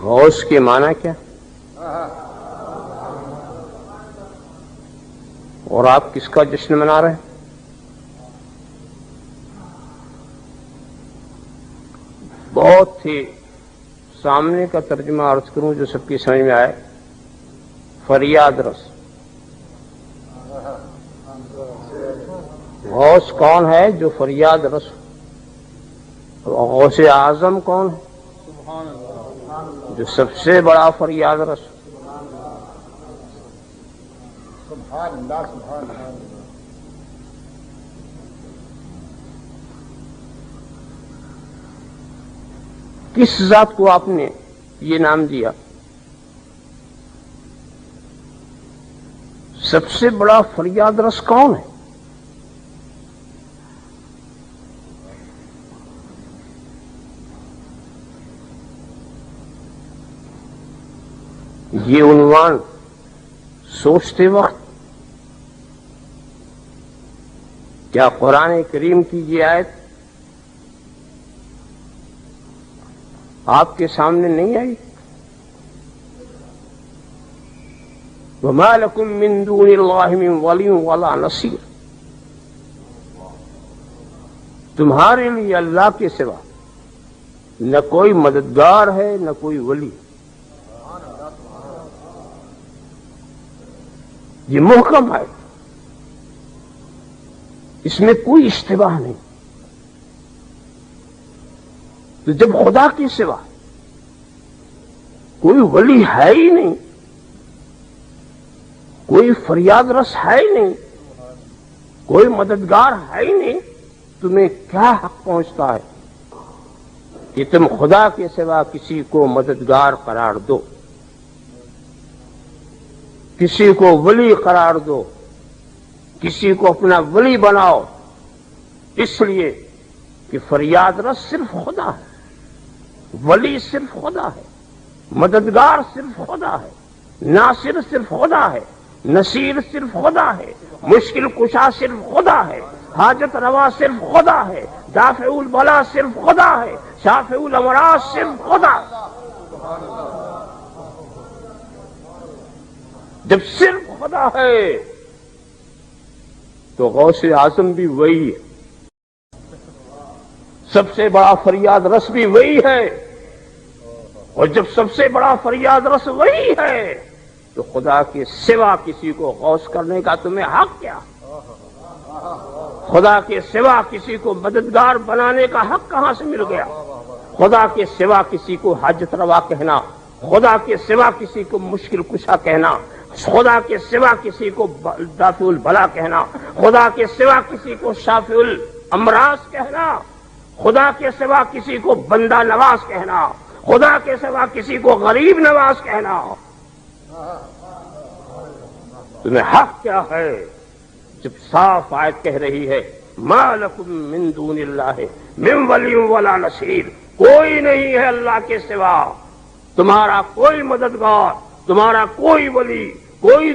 غوث کے معنی کیا؟ اور آپ کس کا جشن منا رہے ہیں؟ بہت ہی سامنے کا ترجمہ عرض کروں جو سب کی سمجھ میں آئے. فریاد رس. غوث کون ہے؟ جو فریاد رس. غوث اعظم کون ہے؟ جو سب سے بڑا فریاد رس. کس ذات کو آپ نے یہ نام دیا؟ سب سے بڑا فریاد رس کون ہے؟ یہ عنوان سوچتے وقت کیا قرآن کریم کی یہ آیت آپ کے سامنے نہیں آئی؟ وَمَا لَكُم مِّن دُونِ اللَّهِ مِن وَلِيٍّ وَلَا نَصِيرٍ. تمہارے لیے اللہ کے سوا نہ کوئی مددگار ہے نہ کوئی ولی. یہ محکم ہے، اس میں کوئی اشتباہ نہیں. تو جب خدا کے سوا کوئی ولی ہے ہی نہیں، کوئی فریاد رس ہے ہی نہیں، کوئی مددگار ہے ہی نہیں، تمہیں کیا حق پہنچتا ہے کہ تم خدا کے سوا کسی کو مددگار قرار دو، کسی کو ولی قرار دو، کسی کو اپنا ولی بناؤ؟ اس لیے کہ فریاد رس صرف خدا ہے، ولی صرف خدا ہے، مددگار صرف خدا ہے، ناصر صرف خدا ہے، نصیر صرف خدا ہے، مشکل کشا صرف خدا ہے، حاجت روا صرف خدا ہے، دافع البلا صرف خدا ہے، شافع الامراض صرف خدا ہے. جب صرف خدا ہے تو غوث اعظم بھی وہی ہے، سب سے بڑا فریاد رس بھی وہی ہے. اور جب سب سے بڑا فریاد رس وہی ہے تو خدا کے سوا کسی کو غوث کرنے کا تمہیں حق کیا؟ خدا کے سوا کسی کو مددگار بنانے کا حق کہاں سے مل گیا؟ خدا کے سوا کسی کو حاجت روا کہنا، خدا کے سوا کسی کو مشکل کشا کہنا، خدا کے سوا کسی کو دافع البلا کہنا، خدا کے سوا کسی کو شافع الامراض کہنا، خدا کے سوا کسی کو بندہ نواز کہنا، خدا کے سوا کسی کو غریب نواز کہنا. تمہیں حق کیا ہے جب صاف آیت کہہ رہی ہے ما لکم من دون اللہ من ولی ولا نصیر؟ کوئی نہیں ہے اللہ کے سوا تمہارا کوئی مددگار، تمہارا کوئی ولی، کوئی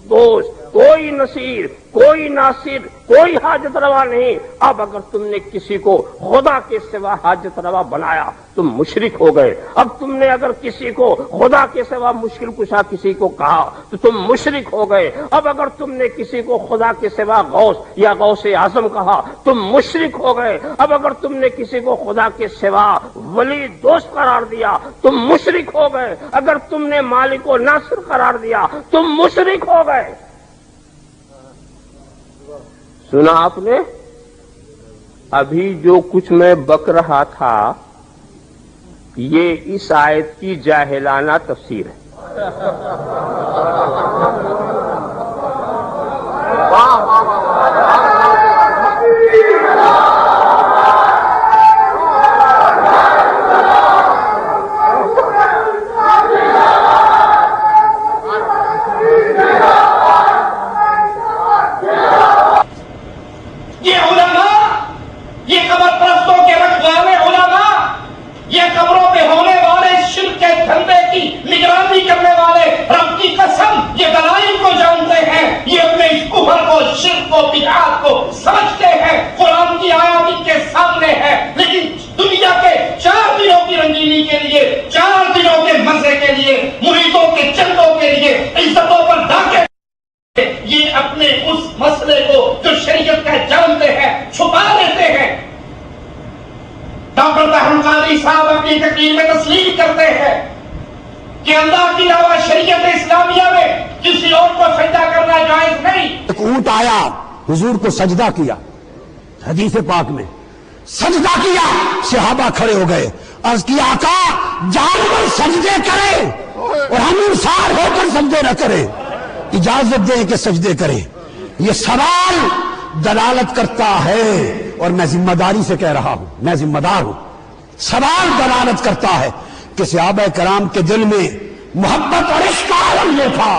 دوست، کوئی نصیر، کوئی ناصر، کوئی حاجت روا نہیں. اب اگر تم نے کسی کو خدا کے سوا حاجت روا بنایا تم مشرک ہو گئے. اب تم نے اگر کسی کو خدا کے سوا مشکل کشا کسی کو کہا تو تم مشرک ہو گئے. اب اگر تم نے کسی کو خدا کے سوا غوث یا غوث اعظم کہا تم مشرک ہو گئے. اب اگر تم نے کسی کو خدا کے سوا ولی دوست قرار دیا تم مشرک ہو گئے. اگر تم نے مالک و ناصر قرار دیا تم مشرک ہو گئے. سنا آپ نے؟ ابھی جو کچھ میں بک رہا تھا یہ اس آیت کی جاہلانہ تفسیر ہے. کرنے والے رب کی قسم یہ دلائل کو جانتے ہیں، یہ اپنے اس کفر کو، شرک کو، کہ اللہ کی علاوہ شریعت اسلامیہ میں کسی اور کو سجدہ کرنا جائز نہیں. ایک اونٹ آیا، حضور کو سجدہ کیا، حدیث پاک میں سجدہ کیا، صحابہ کھڑے ہو گئے، عرض کیا آقا جانور سجدے کرے اور ہم انسان ہو کر سجدے نہ کریں، اجازت دیں کہ سجدے کریں. یہ سوال دلالت کرتا ہے، اور میں ذمہ داری سے کہہ رہا ہوں، میں ذمہ دار ہوں، سوال دلالت کرتا ہے کہ صحابہ کرام کے دل میں محبت اور عشق کا عالم یہ تھا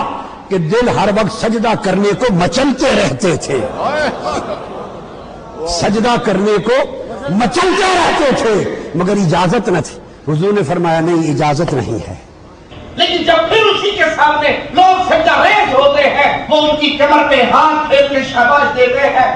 کہ دل ہر وقت سجدہ کرنے کو مچلتے رہتے تھے، سجدہ کرنے کو مچلتے رہتے تھے، مگر اجازت نہ تھی. حضور نے فرمایا نہیں، اجازت نہیں ہے. لیکن جب پھر اسی کے سامنے لوگ سجدہ ریز ہوتے ہیں، وہ ان کی کمر پہ ہاتھ پھیر کے شاباش دیتے ہیں.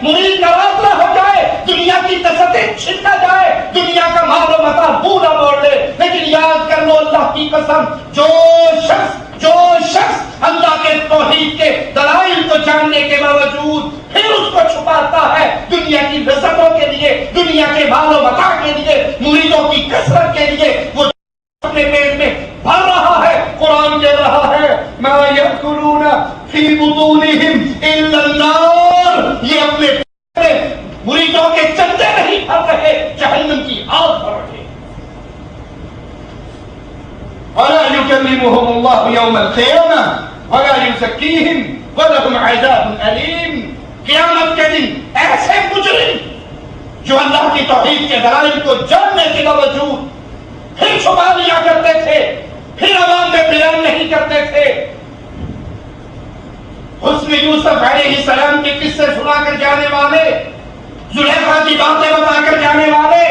مرید کا راستہ ہو جائے، دنیا کی تسطح چھن نہ جائے، دنیا کا مال و متاع بھولا موڑ لے، لیکن یاد کر لو اللہ کی قسم، جو شخص اللہ کے توحید کے دلائل کو جاننے کے باوجود پھر اس کو چھپاتا ہے دنیا کی لذتوں کے لیے، دنیا کے مال و متاع کے لیے، مریدوں کی کثرت کے لیے، وہ اپنے پیٹ میں بھر رہا ہے. قرآن کہہ رہا ہے ما یأکلون فی بطونہم الا النار، یہ اپنے مریدوں کے چندے نہیں بھر رہے، جہنم کی آگ بھر رہے. وَلَا يُكَلِّمُهُمُ اللَّهُ يَوْمَ الْقِيَامَةِ وَلَا يُزَكِّيهِمْ وَلَهُمْ عَذَابٌ أَلِيمٌ. قیامت کے دن ایسے مجرم جو اللہ کی توحید کے دلائل کو جاننے کے باوجود پھر چھپا لیا کرتے تھے، پھر عوام میں بیان نہیں کرتے تھے، حسن یوسف علیہ السلام کے قصے سنا کر جانے والے، زلیخا کی باتیں بتا کر جانے والے،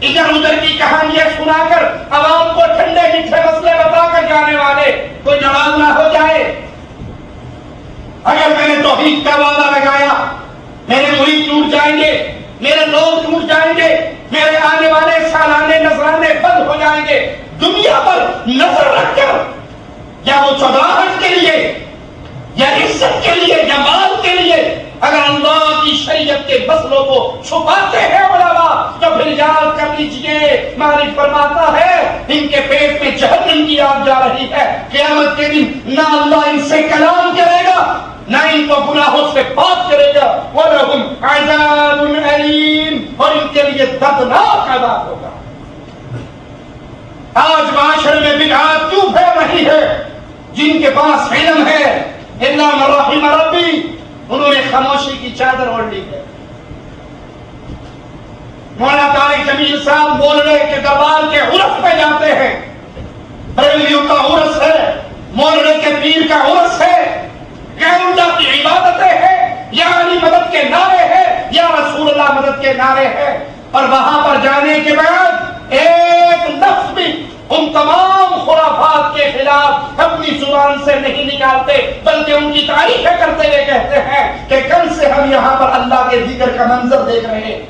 ادھر ادھر کی کہانیاں سنا کر عوام کو ٹھنڈے میٹھے مسئلے بتا کر جانے والے، کوئی ناراض نہ ہو جائے. اگر میں نے توحید کا وعدہ لگایا میرے مرید ٹوٹ جائیں گے، میرے لوگ ٹوٹ جائیں گے، میرے آنے والے سالانے نذرانے بند ہو جائیں گے، دنیا پر نظر رکھ کر یا وہ چودراہٹ کے لیے یا عزت کے لیے یا مال کے لیے اگر اللہ کی شریعت کے مسئلوں کو چھپاتے ہیں علماء تو پھر یاد کر لیجئے مالک فرماتا ہے ان کے پیٹ میں جہنم کی آگ جا رہی ہے. قیامت کے دن نہ اللہ ان سے کلام کرے گا نہ ان کو گناہوں سے پاک کرے گا. وَلَهُمْ عَذَابٌ أَلِيمٌ، اور ان کے لیے دردناک عذاب ہوگا. آج معاشرے میں بدعات کیوں پھیل رہی ہے؟ جن کے پاس علم ہے اِلَّا مَن رَحِمَ رَبِّي، انہوں نے خاموشی کی چادر اوڑھ لی ہے. مولانا طارق جمیل صاحب مولوی کے دربار کے عرس پہ جاتے ہیں، بریلویوں کا عرس ہے، مولوی کے پیر کا عرس ہے، غیر اللہ کی عبادتیں ہیں، یا علی مدد کے نعرے ہیں یا رسول اللہ مدد کے نعرے ہیں، اور وہاں پر جانے کے بعد ایک لفظ بھی ان تمام خرافات کے خلاف اپنی زبان سے نہیں نکالتے، بلکہ ان کی تعریفیں کرتے ہوئے کہتے ہیں کہ کل سے ہم یہاں پر اللہ کے ذکر کا منظر دیکھ رہے ہیں.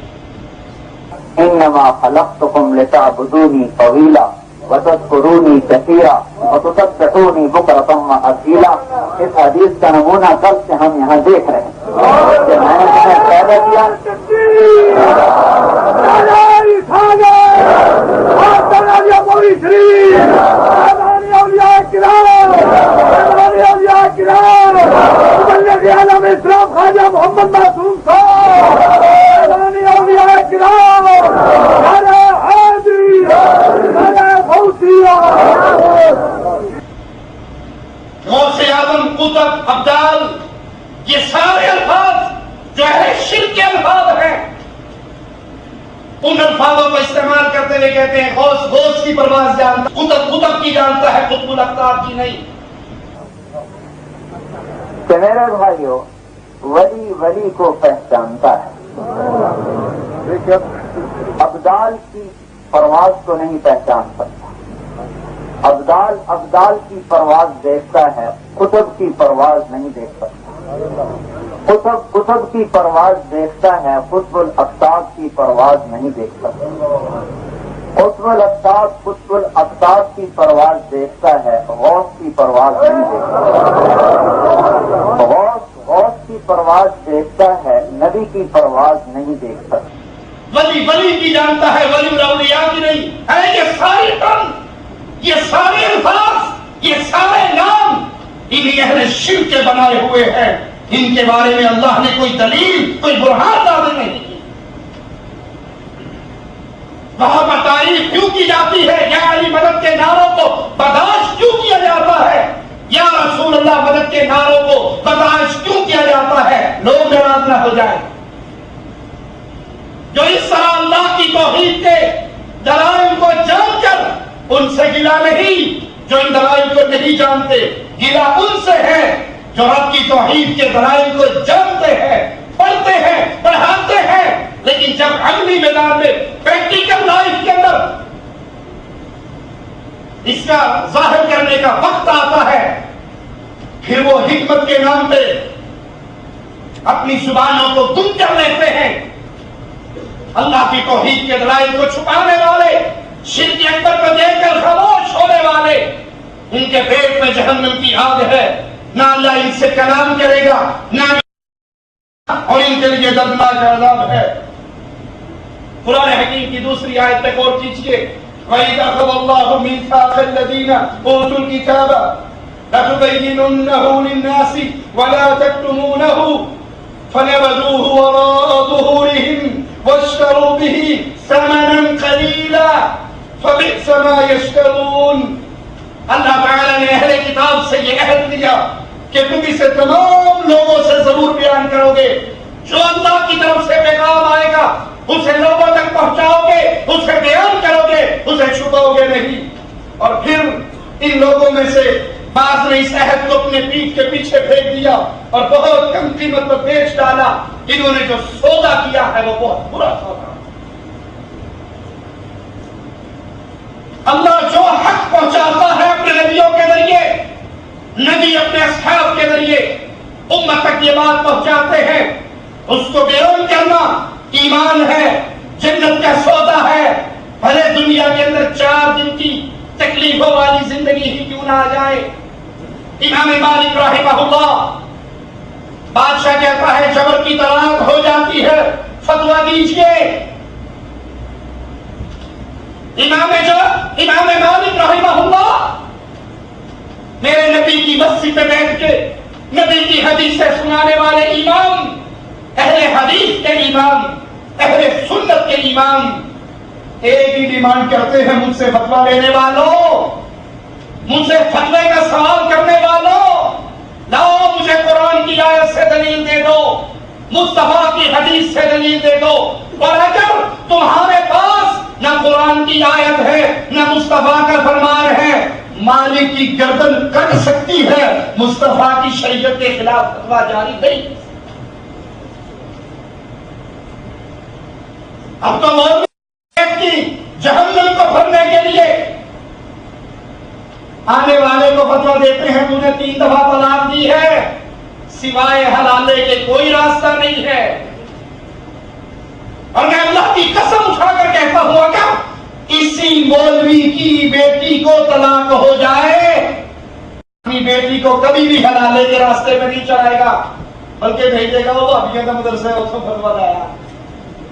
انما خلقتكم لتعبدوني طويلا وتذكروني كثيرا وتسبحوني بكرة وأصيلا. اس حدیث کا نمونہ کل سے ہم یہاں دیکھ رہے ہیں کہ میں نے تمہیں پیدا کیا. اسلام خواجہ محمد معصوم صاحب غوث اعظم قطب ابدال، یہ سارے الفاظ جو اہل شرک کے الفاظ ہیں ان الفاظوں کو استعمال کرتے ہوئے کہتے ہیں غوث کی پرواز جانتا، قطب کی جانتا ہے، قطب الافطار کی نہیں. کہ میرے بھائیوں ولی ولی کو پہچانتا ہے، ابدال کی پرواز کو نہیں پہچان سکتا، ابدال کی پرواز دیکھتا ہے، قطب کی پرواز نہیں دیکھ سکتا، قطب کی پرواز دیکھتا ہے، قطب الاقطاب کی پرواز نہیں دیکھ سکتا، قطب الاقطاب کی پرواز دیکھتا ہے، غوث کی پرواز نہیں دیکھ سکتا، غوث کی پرواز دیکھتا ہے، نبی کی پرواز نہیں دیکھ سکتا۔ ولی ولی کی جانتا ہے، ولی الاولیاء کی نہیں ہے۔ یہ سارے ٹرم، یہ سارے الفاظ، یہ سارے نام انہیں اہل شرک کے بنائے ہوئے ہیں، ان کے بارے میں اللہ نے کوئی دلیل، کوئی برہان نازل نہیں کی۔ وہاں پر تعریف کیوں کی جاتی ہے؟ یا علی مدد کے نعروں کو برداشت کیوں کیا جاتا ہے؟ یا رسول اللہ مدد کے نعروں کو برداشت کیوں کیا جاتا ہے؟ لوگ ناراض نہ ہو جائیں۔ جو اس طرح اللہ کی توحید کے دلائل کو جان کر ان سے گلا نہیں، جو ان دلائل کو نہیں جانتے، گلا ان سے ہے جو رب کی توحید کے دلائل کو جانتے ہیں، پڑھتے ہیں، پڑھاتے ہیں، لیکن جب عملی میدان میں پریکٹیکل لائف کے اندر اس کا ظاہر کرنے کا وقت آتا ہے، پھر وہ حکمت کے نام پہ اپنی زبانوں کو گم کر لیتے ہیں۔ اللہ کی توحید کے دلائل کو چھپانے والے، شرک اکبر کو دیکھ کر خاموش ہونے والے، ان کے پیٹ میں جہنم کی آگ ہے، نہ اللہ ان سے کلام کرے گا، نہ اور ان کے لیے دردناک عذاب ہے۔ قرآن حکیم کی دوسری آیت پہ غور کیجیے، وَإِذَا أَخَذَ اللَّهُ مِيثَاقَ الَّذِينَ أُوتُوا الْكِتَابَ لَتُبَيِّنُنَّهُ لِلنَّاسِ وَلَا تَكْتُمُونَهُ فَنَبَذُوهُ وَرَاءَ ظُهُورِهِمْ وَاشْتَرُوا بِهِ ثَمَنًا قَلِيلًا فَبِئْسَ مَا يَشْتَرُونَ۔ اللہ تعالیٰ نے اہل کتاب سے یہ عہد لیا کہ تم اسے تمام لوگوں سے ضرور بیان کرو گے، جو اللہ کی طرف سے پیغام آئے گا اسے لوگوں تک پہنچاؤ گے، اسے بیان کرو گے، اسے چھپاؤ گے نہیں۔ اور پھر ان لوگوں میں سے بعض نے اس عہد کو اپنے پیٹھ کے پیچھے پھینک دیا اور بہت کم قیمت پر بیچ ڈالا۔ انہوں نے جو سودا کیا ہے وہ بہت برا سودا۔ اللہ جو حق پہنچاتا ہے اپنے نبیوں کے ذریعے، نبی اپنے اصحاب کے ذریعے امت تک یہ بات پہنچاتے ہیں، اس کو بیان کرنا ایمان ہے، جنت کا سودا ہے۔ بھلے دنیا کے اندر 4 دن کی تکلیفوں والی زندگی ہی کیوں نہ آ جائے۔ امام مالک رحمہ اللہ، بادشاہ کہتا ہے جبر کی طلاق ہو جاتی ہے، فتویٰ دیجئے۔ امام مالک رحمہ اللہ میرے نبی کی مسجد پہ بیٹھ کے نبی کی حدیثیں سنانے والے امام، اہل حدیث کے امام، اہل سنت کے امام، ایک ہی ڈیمانڈ کرتے ہیں مجھ سے فتویٰ لینے والوں، مجھ سے فتوے کا سوال کرنے والوں، لاؤ مجھے قرآن کی آیت سے دلیل دے دو، مصطفیٰ کی حدیث سے دلیل دے دو۔ اور اگر تمہارے پاس نہ قرآن کی آیت ہے نہ مصطفیٰ کا فرمان ہے، مالک کی گردن کٹ سکتی ہے، مصطفیٰ کی شریعت کے خلاف فتویٰ جاری نہیں۔ اب تو کی جہنم کو بھرنے کے لیے آنے والے کو فتویٰ دیتے ہیں تم نے 3 دفعہ طلاق دی ہے، سوائے حلالے کے کوئی راستہ نہیں ہے۔ اور میں اللہ کی قسم اٹھا کر کہتا ہوں اگر کسی مولوی کی بیٹی کو طلاق ہو جائے، اپنی بیٹی کو کبھی بھی حلالے کے راستے میں نہیں چلائے گا، بلکہ بھیجے گا وہ بھابیوں کا مدرسہ ہے، اس کو فتویٰ لایا،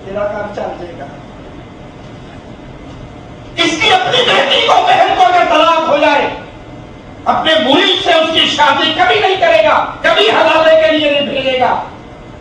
تیرا کام چل جائے گا۔ اس کی اپنی بیٹی کو، بہن کو اگر طلاق ہو جائے، اپنے مرید سے اس کی شادی کبھی نہیں کرے گا، کبھی حلالے کے لیے نہیں بھیجے گا۔